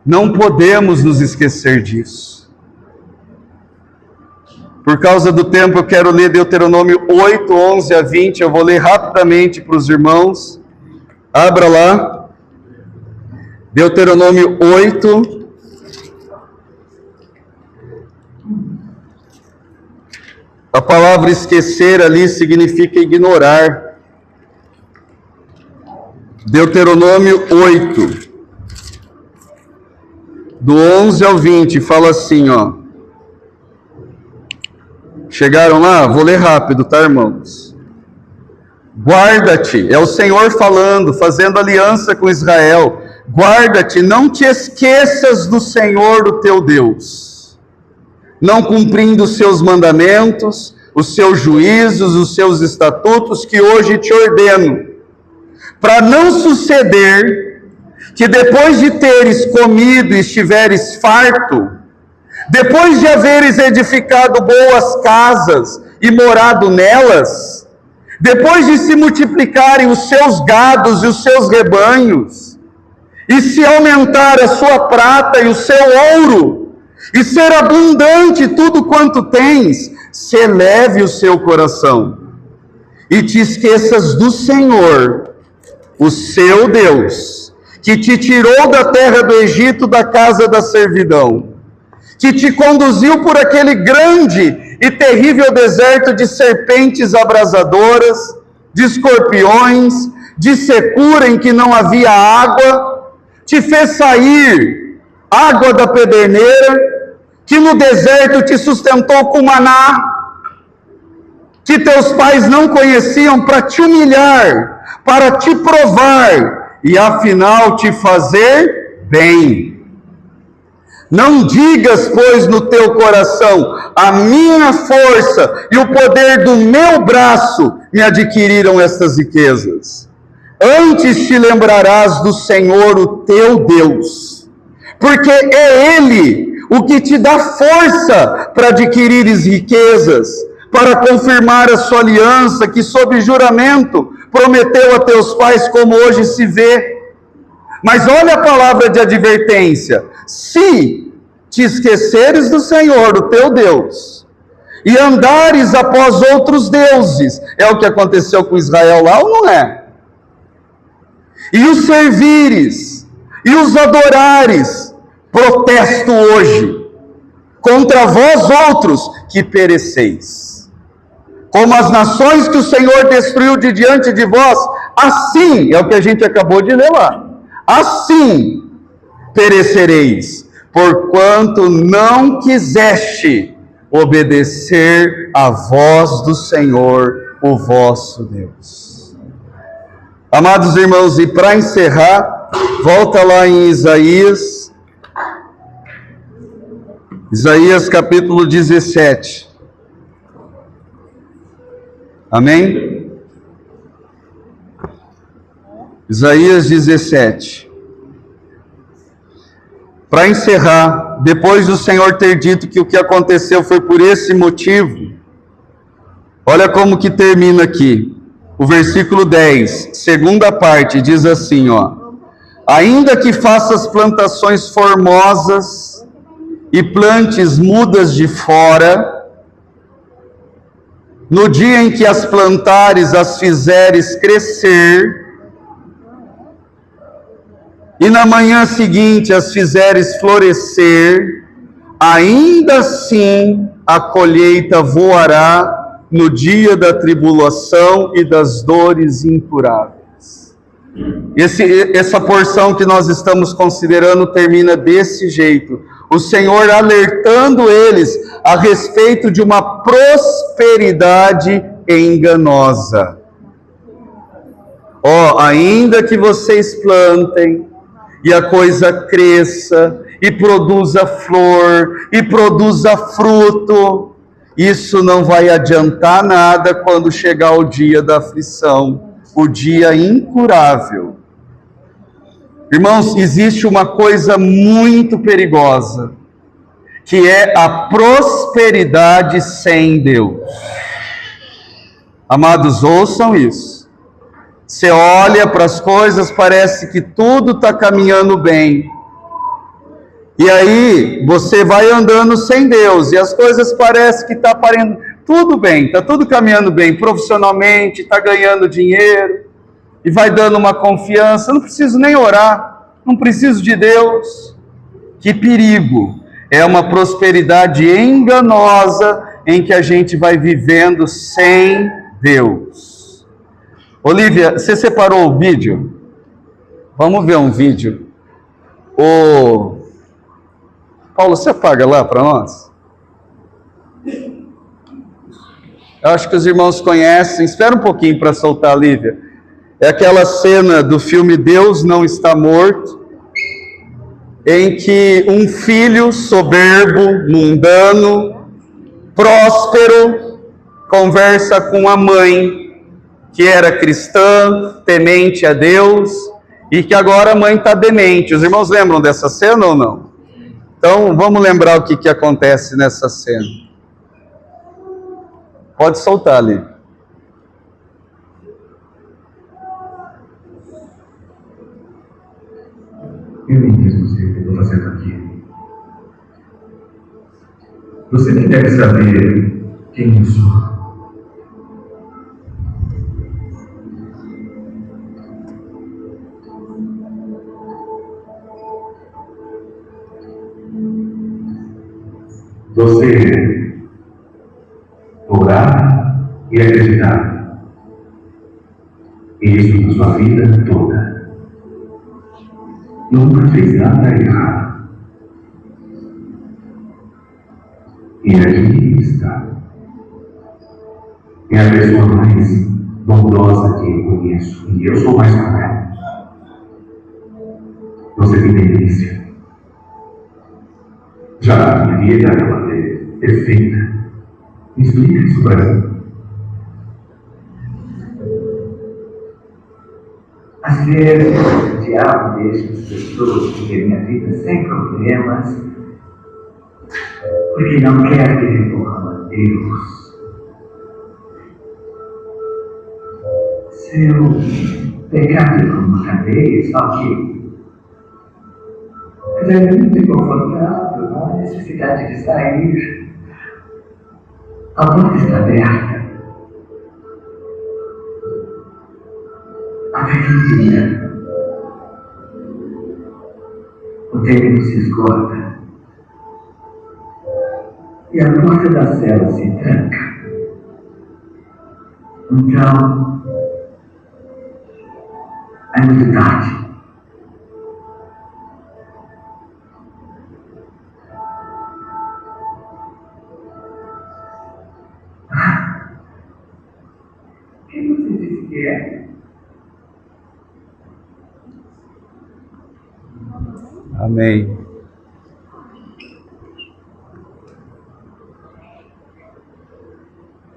Não podemos nos esquecer disso. Por causa do tempo, eu quero ler Deuteronômio 8, 11 a 20. Eu vou ler rapidamente para os irmãos. Abra lá. Deuteronômio 8. A palavra esquecer ali significa ignorar. Deuteronômio 8, do 11 ao 20, fala assim, ó. Chegaram lá? Vou ler rápido, tá, irmãos? Guarda-te, é o Senhor falando, fazendo aliança com Israel. Guarda-te, não te esqueças do Senhor, o teu Deus, não cumprindo os seus mandamentos, os seus juízos, os seus estatutos que hoje te ordeno, para não suceder que depois de teres comido e estiveres farto, depois de haveres edificado boas casas e morado nelas, depois de se multiplicarem os seus gados e os seus rebanhos, e se aumentar a sua prata e o seu ouro, e ser abundante tudo quanto tens, se eleve o seu coração, e te esqueças do Senhor, o seu Deus, que te tirou da terra do Egito, da casa da servidão, que te conduziu por aquele grande e terrível deserto de serpentes abrasadoras, de escorpiões, de secura em que não havia água, te fez sair água da pederneira, que no deserto te sustentou com maná, que teus pais não conheciam, para te humilhar, para te provar e afinal te fazer bem. Não digas, pois, no teu coração, a minha força e o poder do meu braço me adquiriram estas riquezas. Antes te lembrarás do Senhor, o teu Deus, porque é Ele o que te dá força para adquirires riquezas, para confirmar a sua aliança que sob juramento prometeu a teus pais, como hoje se vê. Mas olha a palavra de advertência: se te esqueceres do Senhor, o teu Deus, e andares após outros deuses, é o que aconteceu com Israel lá ou não é? E os servires, e os adorares, protesto hoje, contra vós outros que pereceis. Como as nações que o Senhor destruiu de diante de vós, assim, é o que a gente acabou de ler lá, assim perecereis, porquanto não quiseste obedecer à voz do Senhor, o vosso Deus. Amados irmãos, e para encerrar, volta lá em Isaías capítulo 17. Amém? Isaías 17. Para encerrar, depois do Senhor ter dito que o que aconteceu foi por esse motivo, olha como que termina aqui. O versículo 10, segunda parte, diz assim, ó: ainda que faças plantações formosas e plantes mudas de fora, no dia em que as plantares, as fizeres crescer, e na manhã seguinte as fizeres florescer, ainda assim a colheita voará no dia da tribulação e das dores incuráveis. Essa porção que nós estamos considerando termina desse jeito. o Senhor alertando eles a respeito de uma prosperidade enganosa. Ainda que vocês plantem, e a coisa cresça, e produza flor, e produza fruto, isso não vai adiantar nada quando chegar o dia da aflição, o dia incurável. Irmãos, existe uma coisa muito perigosa, que é a prosperidade sem Deus. Amados, ouçam isso. Você olha para as coisas, parece que tudo está caminhando bem. E aí, você vai andando sem Deus, e as coisas parecem que está aparecendo tudo bem, está tudo caminhando bem, profissionalmente, está ganhando dinheiro, e vai dando uma confiança, não preciso nem orar, não preciso de Deus. Que perigo! É uma prosperidade enganosa em que a gente vai vivendo sem Deus. Olívia, você separou o vídeo? Vamos ver um vídeo. Paulo, você apaga lá para nós? Eu acho que os irmãos conhecem. Espera um pouquinho para soltar, Lívia. É aquela cena do filme Deus Não Está Morto, em que um filho soberbo, mundano, próspero, conversa com a mãe, que era cristã, temente a Deus, e que agora a mãe está demente. Os irmãos lembram dessa cena ou não? Então, vamos lembrar o que acontece nessa cena. Pode soltar ali. Eu nem mesmo sei o que estou fazendo aqui. Você nem deve saber quem eu sou. Você orar e acreditar. Isso na sua vida toda. Nunca fez nada errado. E aí está. É a pessoa mais bondosa que eu conheço. E eu sou mais cruel. Você tem delícia. Já a vida ela é perfeita. Me explica isso para mim. Às vezes, o diabo deixa as pessoas viverem a vida sem problemas, porque não quer que recorram a Deus. Seu pecado é como uma cadeia, só que é muito confortável, não há necessidade de sair. A porta está aberta. Até que um dia o tempo se esgota e a porta da cela se tranca. Então, é muito tarde. Quem você disse que é? Amém.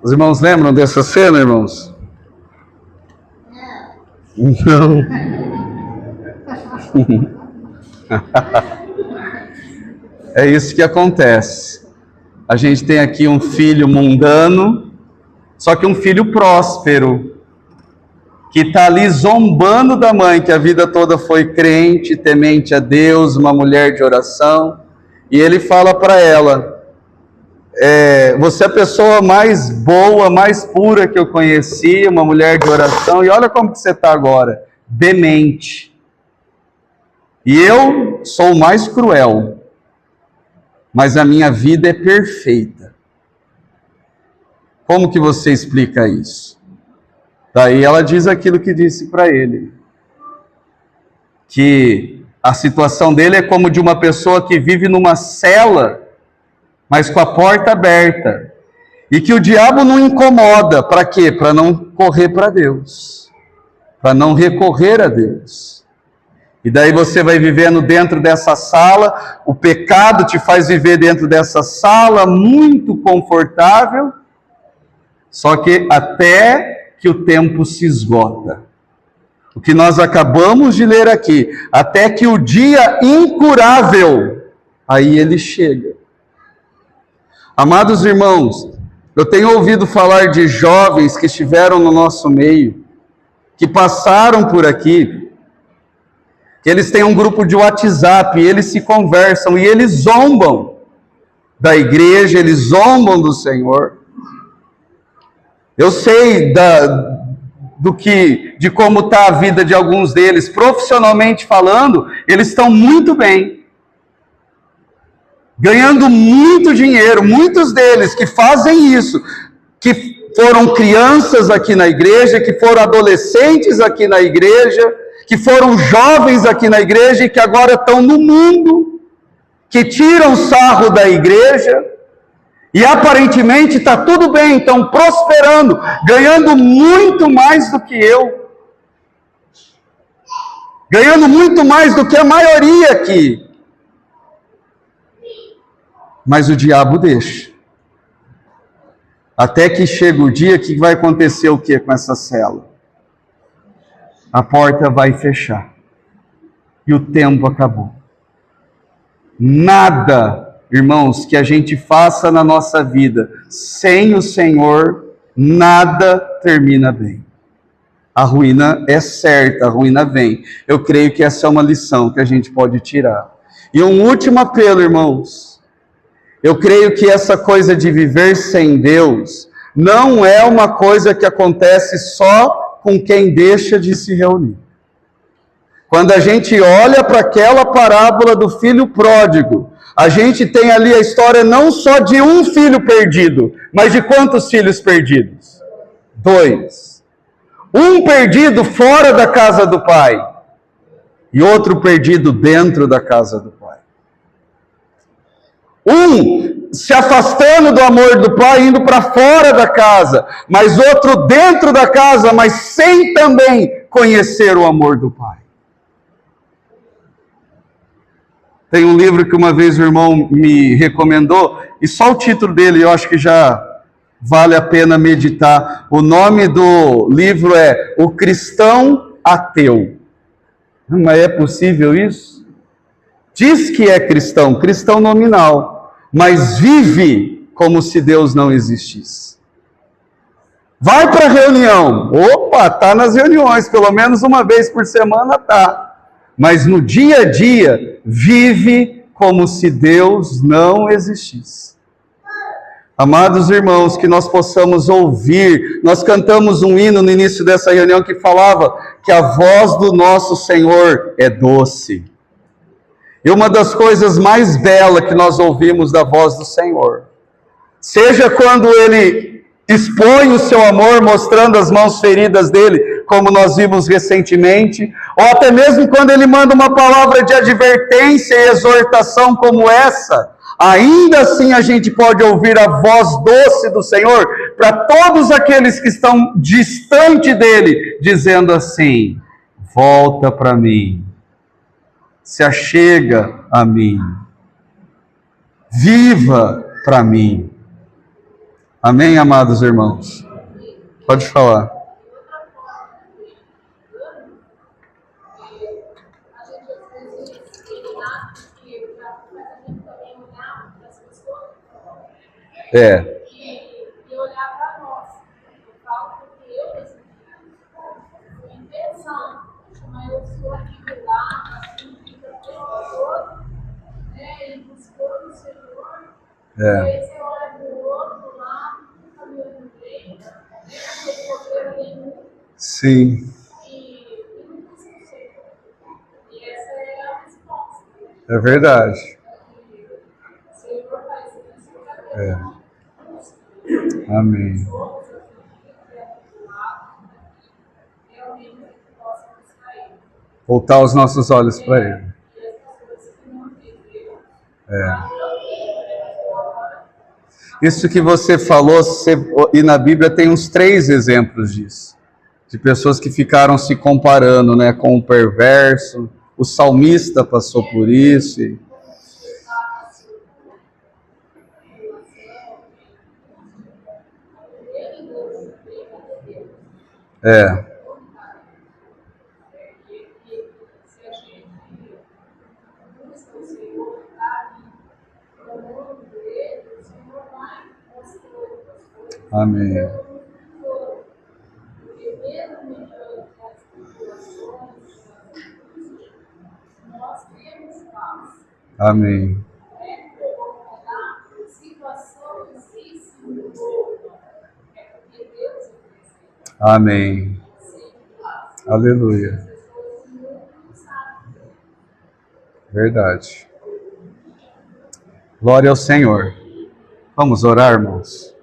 Os irmãos lembram dessa cena, irmãos? Não. É isso que acontece. A gente tem aqui um filho mundano, só que um filho próspero, que está ali zombando da mãe, que a vida toda foi crente, temente a Deus, uma mulher de oração, e ele fala para ela, você é a pessoa mais boa, mais pura que eu conheci, uma mulher de oração, e olha como que você está agora, demente. E eu sou o mais cruel, mas a minha vida é perfeita. Como que você explica isso? Daí ela diz aquilo que disse para ele, que A situação dele é como de uma pessoa que vive numa cela, mas com a porta aberta. E que o diabo não incomoda. Para quê? Para não correr para Deus. Para não recorrer a Deus. E daí você vai vivendo dentro dessa sala, o pecado te faz viver dentro dessa sala muito confortável, só que até que o tempo se esgota. O que nós acabamos de ler aqui, até que o dia incurável, aí ele chega. Amados irmãos, eu tenho ouvido falar de jovens que estiveram no nosso meio, que passaram por aqui, que eles têm um grupo de WhatsApp, e eles se conversam, e eles zombam da igreja, eles zombam do Senhor. Eu sei de como está a vida de alguns deles, profissionalmente falando, eles estão muito bem, ganhando muito dinheiro, muitos deles que fazem isso, que foram crianças aqui na igreja, que foram adolescentes aqui na igreja, que foram jovens aqui na igreja e que agora estão no mundo, que tiram sarro da igreja, e aparentemente está tudo bem, estão prosperando, ganhando muito mais do que eu, ganhando muito mais do que a maioria aqui. Mas o diabo deixa. Até que chega o dia que vai acontecer o que com essa cela? A porta vai fechar. E o tempo acabou. Nada, irmãos, que a gente faça na nossa vida sem o Senhor, nada termina bem. A ruína é certa, a ruína vem. Eu creio que essa é uma lição que a gente pode tirar. E um último apelo, irmãos. Eu creio que essa coisa de viver sem Deus não é uma coisa que acontece só com quem deixa de se reunir. Quando a gente olha para aquela parábola do filho pródigo, a gente tem ali a história não só de um filho perdido, mas de quantos filhos perdidos? 2. Um perdido fora da casa do pai e outro perdido dentro da casa do pai. Um se afastando do amor do pai, indo para fora da casa, mas outro dentro da casa, mas sem também conhecer o amor do pai. Tem um livro que uma vez o irmão me recomendou, e só o título dele eu acho que já vale a pena meditar. O nome do livro é O Cristão Ateu. Mas é possível isso? Diz que é cristão, cristão nominal, mas vive como se Deus não existisse. Vai para a reunião. Opa, está nas reuniões, pelo menos uma vez por semana está. Mas no dia a dia, vive como se Deus não existisse. Amados irmãos, que nós possamos ouvir. Nós cantamos um hino no início dessa reunião que falava que a voz do nosso Senhor é doce. E uma das coisas mais belas que nós ouvimos da voz do Senhor, seja quando Ele expõe o seu amor, mostrando as mãos feridas dele, como nós vimos recentemente, ou até mesmo quando Ele manda uma palavra de advertência e exortação como essa, ainda assim a gente pode ouvir a voz doce do Senhor, para todos aqueles que estão distante dele, dizendo assim: volta para mim. Se achega a mim, viva para mim. Amém, amados irmãos? Pode falar. É. E olhar para nós. Eu falo porque eu decidi. Foi intenção. Mas eu sou aqui do lado, assim, fica todo, né? E buscou no Senhor. E aí você olha para o outro lado, não está me olhando bem, não tem problema nenhum. Sim. E não busca o Senhor. E essa é a resposta. É verdade. O Senhor faz isso. Amém. Voltar os nossos olhos para Ele. Isso que você falou, e na Bíblia tem uns 3 exemplos disso. De pessoas que ficaram se comparando, né, com o perverso. O salmista passou por isso. É. Amém. Amém. Amém. Aleluia. Verdade. Glória ao Senhor. Vamos orar, irmãos.